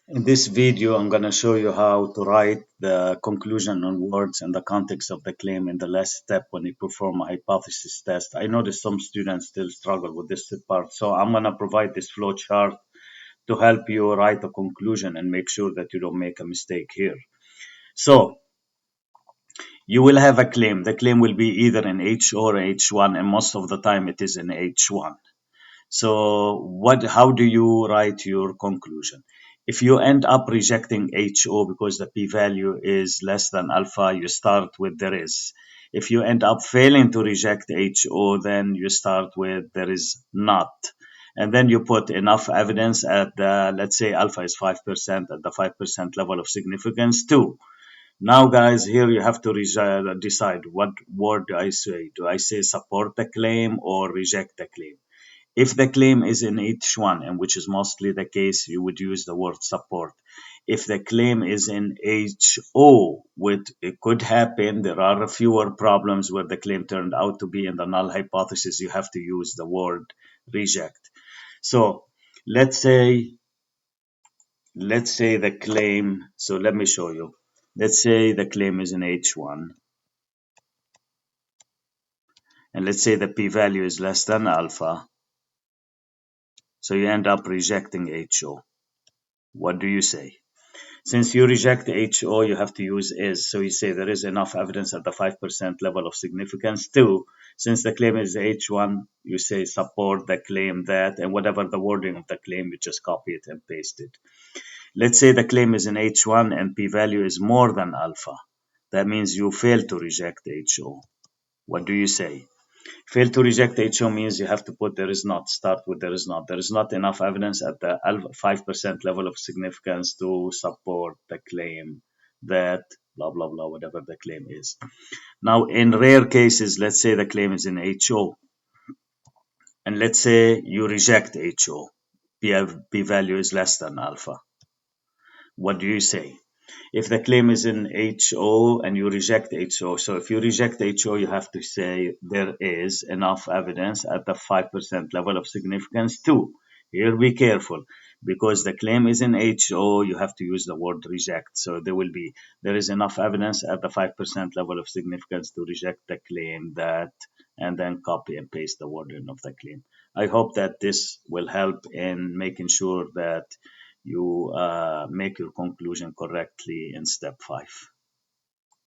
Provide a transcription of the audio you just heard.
In this video, I'm going to show you how to write the conclusion on words in the context of the claim in the last step when you perform a hypothesis test. I notice some students still struggle with this part, so I'm going to provide this flow chart to help you write a conclusion and make sure that you don't make a mistake here. So you will have a claim. The claim will be either in H or H1, and most of the time it is in H1. So how do you write your conclusion? If you end up rejecting HO because the p-value is less than alpha, you start with there is. If you end up failing to reject HO, then you start with there is not. And then you put enough evidence at the, let's say alpha is 5% at the 5% level of significance too. Now, guys, here you have to decide what word do I say. Do I say support the claim or reject the claim? If the claim is in H1, and which is mostly the case, you would use the word support. If the claim is in HO, which it could happen, there are fewer problems where the claim turned out to be in the null hypothesis, you have to use the word reject. So let's say the claim, so let me show you. Let's say the claim is in H1, and let's say the p-value is less than alpha, so you end up rejecting HO. What do you say? Since you reject HO, you have to use is. So you say there is enough evidence at the 5% level of significance. Two, since the claim is H1, you say support the claim that, and whatever the wording of the claim, you just copy it and paste it. Let's say the claim is in H1 and p-value is more than alpha. That means you fail to reject HO. What do you say? Fail to reject HO means you have to put there is not, start with there is not. There is not enough evidence at the 5% level of significance to support the claim that blah, blah, blah, whatever the claim is. Now, in rare cases, let's say the claim is in HO, and let's say you reject HO, p-value is less than alpha. What do you say? If the claim is in HO and you reject HO, so if you reject HO, you have to say there is enough evidence at the 5% level of significance too. Here, be careful because the claim is in HO, you have to use the word reject. So there is enough evidence at the 5% level of significance to reject the claim that, and then copy and paste the wording of the claim. I hope that this will help in making sure that you make your conclusion correctly in step 5.